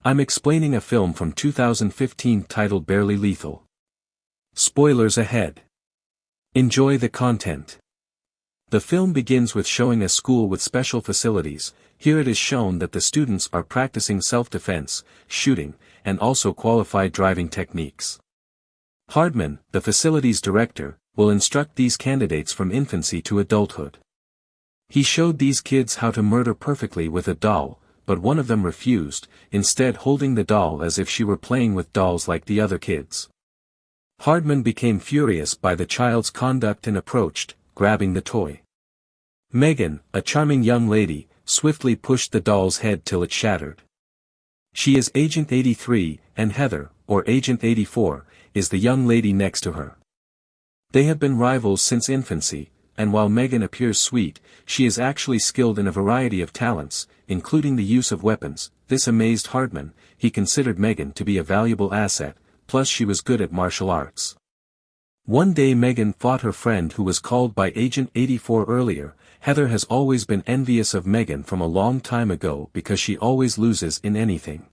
I'm explaining a film from 2015 titled Barely Lethal. Spoilers ahead. Enjoy the content. The film begins with showing a school with special facilities. Here it is shown that the students are practicing self-defense, shooting, and also qualified driving techniques. Hardman, the facility's director, will instruct these candidates from infancy to adulthood. He showed these kids how to murder perfectly with a doll, but one of them refused, instead holding the doll as if she were playing with dolls like the other kids. Hardman became furious by the child's conduct and approached, grabbing the toy. Megan, a charming young lady, swiftly pushed the doll's head till it shattered. She is Agent 83, and Heather, or Agent 84, is the young lady next to her. They have been rivals since infancy, and while Megan appears sweet, she is actually skilled in a variety of talents, including the use of weapons. This amazed Hardman. He considered Megan to be a valuable asset, plus she was good at martial arts. One day Megan fought her friend who was called by Agent 84 earlier. Heather has always been envious of Megan from a long time ago because she always loses in anything.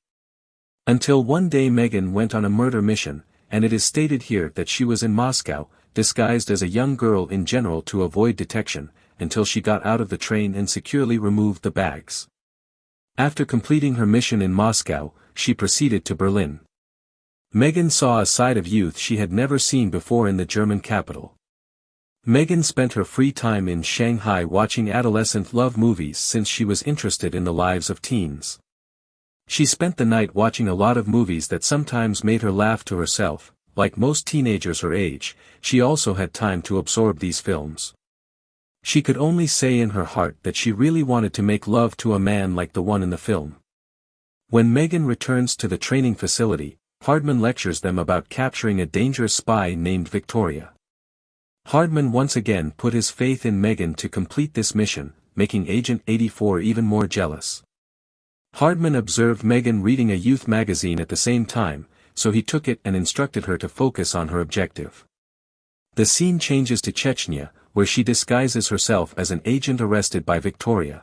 Until one day Megan went on a murder mission, and it is stated here that she was in Moscow, disguised as a young girl in general to avoid detection, until she got out of the train and securely removed the bags. After completing her mission in Moscow, she proceeded to Berlin. Megan saw a side of youth she had never seen before in the German capital. Megan spent her free time in Shanghai watching adolescent love movies since she was interested in the lives of teens. She spent the night watching a lot of movies that sometimes made her laugh to herself. Like most teenagers her age, she also had time to absorb these films. She could only say in her heart that she really wanted to make love to a man like the one in the film. When Megan returns to the training facility, Hardman lectures them about capturing a dangerous spy named Victoria. Hardman once again put his faith in Megan to complete this mission, making Agent 84 even more jealous. Hardman observed Megan reading a youth magazine at the same time, so he took it and instructed her to focus on her objective. The scene changes to Chechnya, where she disguises herself as an agent arrested by Victoria.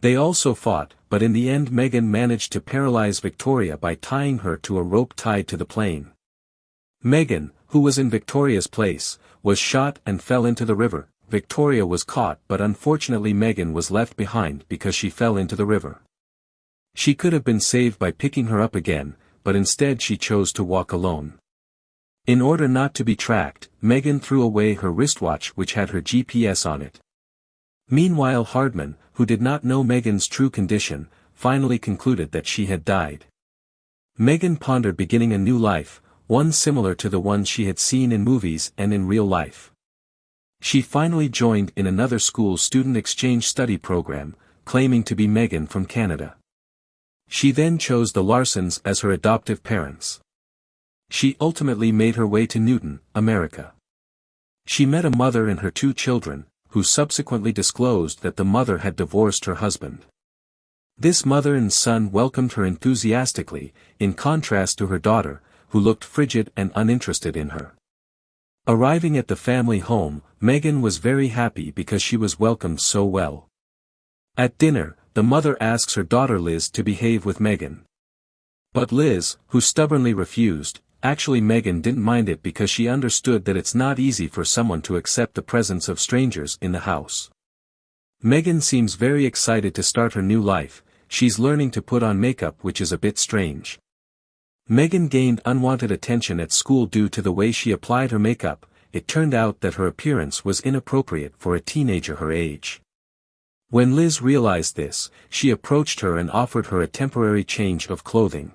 They also fought, but in the end Megan managed to paralyze Victoria by tying her to a rope tied to the plane. Megan, who was in Victoria's place, was shot and fell into the river. Victoria was caught, but unfortunately Megan was left behind because she fell into the river. She could have been saved by picking her up again, but instead she chose to walk alone. In order not to be tracked, Megan threw away her wristwatch which had her GPS on it. Meanwhile Hardman, who did not know Megan's true condition, finally concluded that she had died. Megan pondered beginning a new life, one similar to the ones she had seen in movies and in real life. She finally joined in another school's student exchange study program, claiming to be Megan from Canada. She then chose the Larsons as her adoptive parents. She ultimately made her way to Newton, America. She met a mother and her 2 children, who subsequently disclosed that the mother had divorced her husband. This mother and son welcomed her enthusiastically, in contrast to her daughter, who looked frigid and uninterested in her. Arriving at the family home, Megan was very happy because she was welcomed so well. At dinner, the mother asks her daughter Liz to behave with Megan. But Liz, who stubbornly refused, actually Megan didn't mind it because she understood that it's not easy for someone to accept the presence of strangers in the house. Megan seems very excited to start her new life. She's learning to put on makeup, which is a bit strange. Megan gained unwanted attention at school due to the way she applied her makeup. It turned out that her appearance was inappropriate for a teenager her age. When Liz realized this, she approached her and offered her a temporary change of clothing.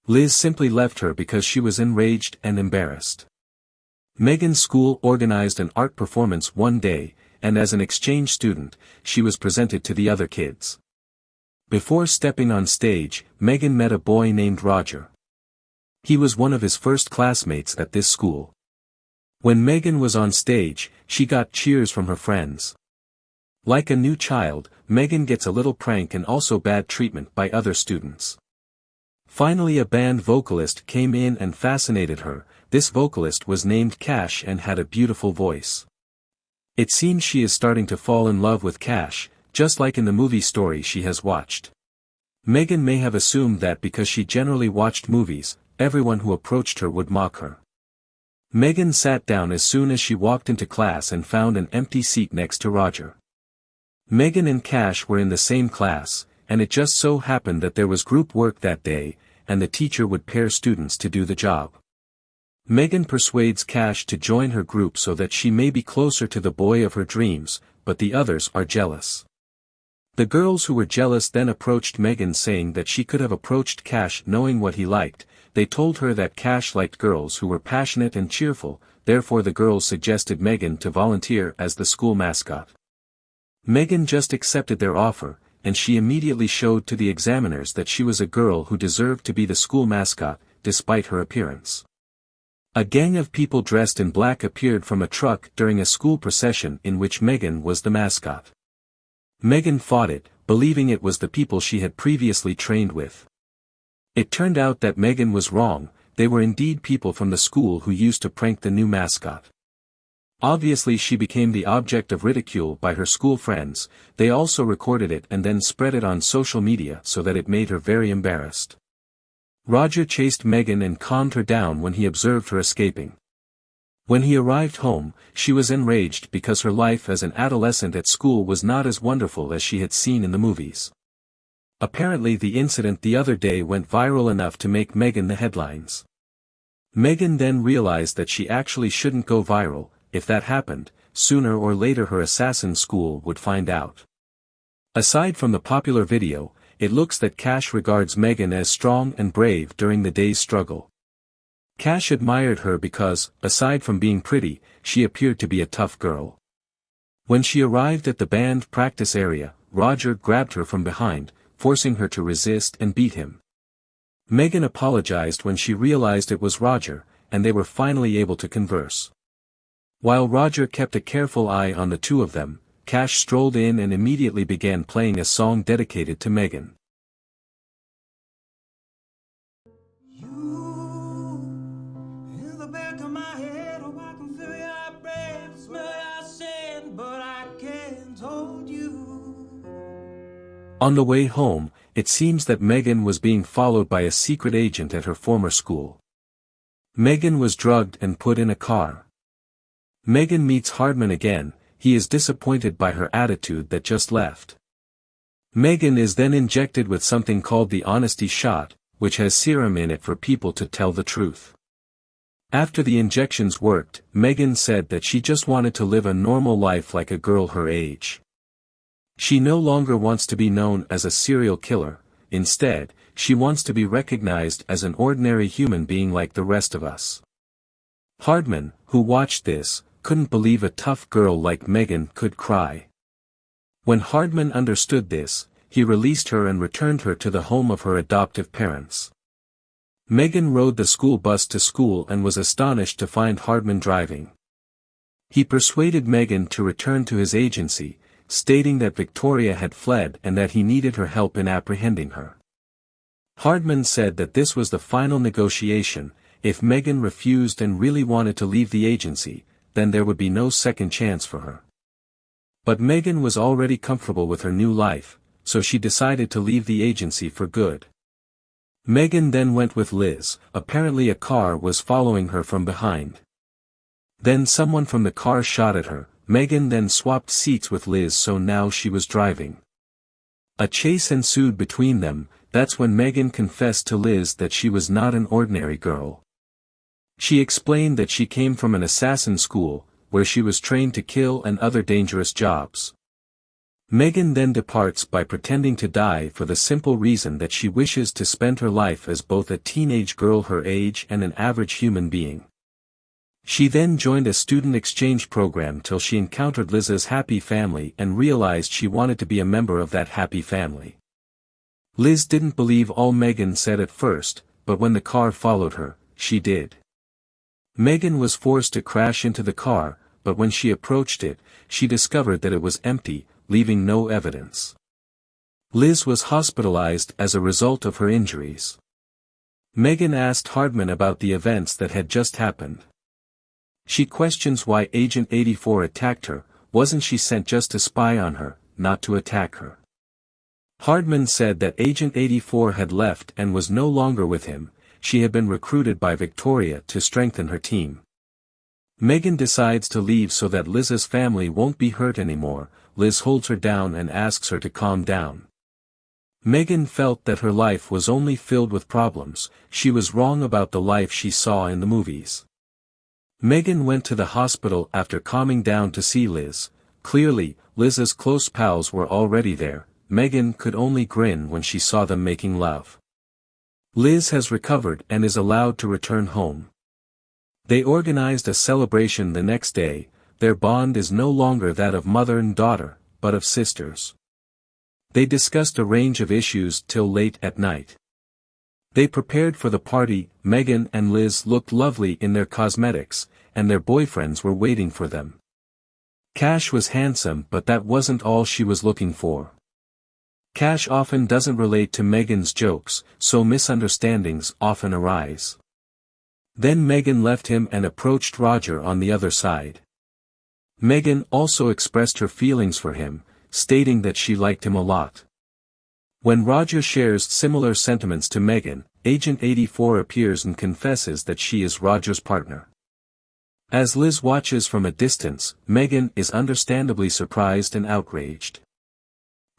Liz simply left her because she was enraged and embarrassed. Megan's school organized an art performance one day, and as an exchange student, she was presented to the other kids. Before stepping on stage, Megan met a boy named Roger. He was one of his first classmates at this school. When Megan was on stage, she got cheers from her friends. Like a new child, Megan gets a little prank and also bad treatment by other students. Finally a band vocalist came in and fascinated her. This vocalist was named Cash and had a beautiful voice. It seems she is starting to fall in love with Cash, just like in the movie story she has watched. Megan may have assumed that because she generally watched movies, everyone who approached her would mock her. Megan sat down as soon as she walked into class and found an empty seat next to Roger. Megan and Cash were in the same class, and it just so happened that there was group work that day, and the teacher would pair students to do the job. Megan persuades Cash to join her group so that she may be closer to the boy of her dreams, but the others are jealous. The girls who were jealous then approached Megan saying that she could have approached Cash knowing what he liked. They told her that Cash liked girls who were passionate and cheerful, therefore the girls suggested Megan to volunteer as the school mascot. Megan just accepted their offer, and she immediately showed to the examiners that she was a girl who deserved to be the school mascot, despite her appearance. A gang of people dressed in black appeared from a truck during a school procession in which Megan was the mascot. Megan fought it, believing it was the people she had previously trained with. It turned out that Megan was wrong, they were indeed people from the school who used to prank the new mascot. Obviously she became the object of ridicule by her school friends. They also recorded it and then spread it on social media so that it made her very embarrassed. Roger chased Megan and calmed her down when he observed her escaping. When he arrived home, she was enraged because her life as an adolescent at school was not as wonderful as she had seen in the movies. Apparently the incident the other day went viral enough to make Megan the headlines. Megan then realized that she actually shouldn't go viral. If that happened, sooner or later her assassin school would find out. Aside from the popular video, it looks that Cash regards Megan as strong and brave during the day's struggle. Cash admired her because, aside from being pretty, she appeared to be a tough girl. When she arrived at the band practice area, Roger grabbed her from behind, forcing her to resist and beat him. Megan apologized when she realized it was Roger, and they were finally able to converse. While Roger kept a careful eye on the two of them, Cash strolled in and immediately began playing a song dedicated to Megan. On the way home, it seems that Megan was being followed by a secret agent at her former school. Megan was drugged and put in a car. Megan meets Hardman again. He is disappointed by her attitude that just left. Megan is then injected with something called the honesty shot, which has serum in it for people to tell the truth. After the injections worked, Megan said that she just wanted to live a normal life like a girl her age. She no longer wants to be known as a serial killer. Instead, she wants to be recognized as an ordinary human being like the rest of us. Hardman, who watched this, couldn't believe a tough girl like Megan could cry. When Hardman understood this, he released her and returned her to the home of her adoptive parents. Megan rode the school bus to school and was astonished to find Hardman driving. He persuaded Megan to return to his agency, stating that Victoria had fled and that he needed her help in apprehending her. Hardman said that this was the final negotiation. If Megan refused and really wanted to leave the agency, then there would be no second chance for her. But Megan was already comfortable with her new life, so she decided to leave the agency for good. Megan then went with Liz. Apparently a car was following her from behind. Then someone from the car shot at her. Megan then swapped seats with Liz, so now she was driving. A chase ensued between them. That's when Megan confessed to Liz that she was not an ordinary girl. She explained that she came from an assassin school, where she was trained to kill and other dangerous jobs. Megan then departs by pretending to die for the simple reason that she wishes to spend her life as both a teenage girl her age and an average human being. She then joined a student exchange program till she encountered Liz's happy family and realized she wanted to be a member of that happy family. Liz didn't believe all Megan said at first, but when the car followed her, she did. Megan was forced to crash into the car, but when she approached it, she discovered that it was empty, leaving no evidence. Liz was hospitalized as a result of her injuries. Megan asked Hardman about the events that had just happened. She questions why Agent 84 attacked her. Wasn't she sent just to spy on her, not to attack her? Hardman said that Agent 84 had left and was no longer with him. She had been recruited by Victoria to strengthen her team. Megan decides to leave so that Liz's family won't be hurt anymore. Liz holds her down and asks her to calm down. Megan felt that her life was only filled with problems. She was wrong about the life she saw in the movies. Megan went to the hospital after calming down to see Liz. Clearly, Liz's close pals were already there. Megan could only grin when she saw them making love. Liz has recovered and is allowed to return home. They organized a celebration the next day. Their bond is no longer that of mother and daughter, but of sisters. They discussed a range of issues till late at night. They prepared for the party. Megan and Liz looked lovely in their cosmetics, and their boyfriends were waiting for them. Cash was handsome, but that wasn't all she was looking for. Cash often doesn't relate to Megan's jokes, so misunderstandings often arise. Then Megan left him and approached Roger on the other side. Megan also expressed her feelings for him, stating that she liked him a lot. When Roger shares similar sentiments to Megan, Agent 84 appears and confesses that she is Roger's partner. As Liz watches from a distance, Megan is understandably surprised and outraged.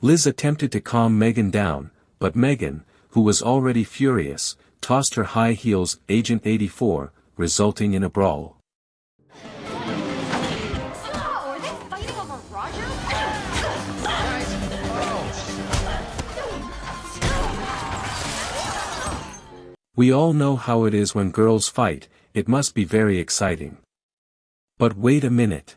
Liz attempted to calm Megan down, but Megan, who was already furious, tossed her high heels at Agent 84, resulting in a brawl. Are they fighting over Roger? We all know how it is when girls fight. It must be very exciting. But wait a minute.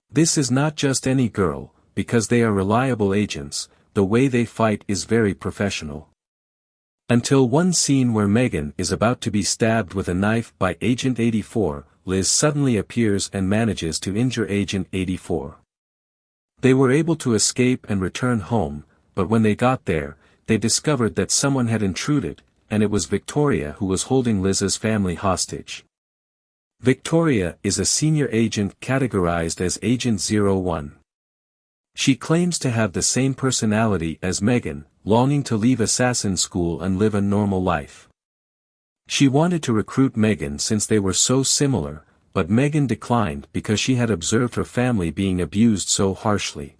This is not just any girl, because they are reliable agents. The way they fight is very professional. Until one scene where Megan is about to be stabbed with a knife by Agent 84, Liz suddenly appears and manages to injure Agent 84. They were able to escape and return home, but when they got there, they discovered that someone had intruded, and it was Victoria who was holding Liz's family hostage. Victoria is a senior agent categorized as Agent 01. She claims to have the same personality as Megan, longing to leave assassin school and live a normal life. She wanted to recruit Megan since they were so similar, but Megan declined because she had observed her family being abused so harshly.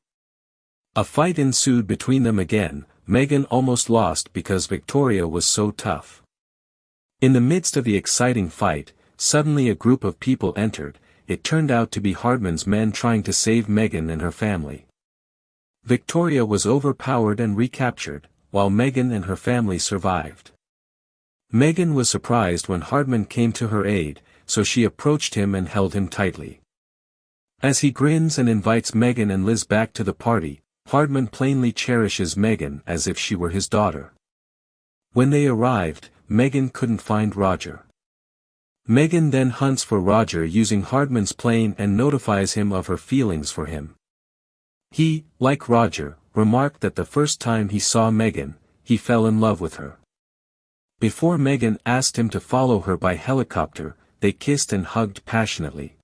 A fight ensued between them again. Megan almost lost because Victoria was so tough. In the midst of the exciting fight, suddenly a group of people entered. It turned out to be Hardman's men trying to save Megan and her family. Victoria was overpowered and recaptured, while Megan and her family survived. Megan was surprised when Hardman came to her aid, so she approached him and held him tightly. As he grins and invites Megan and Liz back to the party, Hardman plainly cherishes Megan as if she were his daughter. When they arrived, Megan couldn't find Roger. Megan then hunts for Roger using Hardman's plane and notifies him of her feelings for him. He, like Roger, remarked that the first time he saw Megan, he fell in love with her. Before Megan asked him to follow her by helicopter, they kissed and hugged passionately.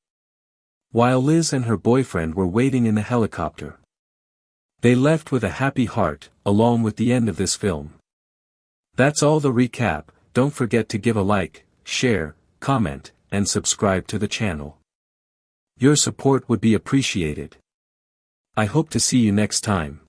While Liz and her boyfriend were waiting in the helicopter. They left with a happy heart, along with the end of this film. That's all the recap. Don't forget to give a like, share, comment, and subscribe to the channel. Your support would be appreciated. I hope to see you next time.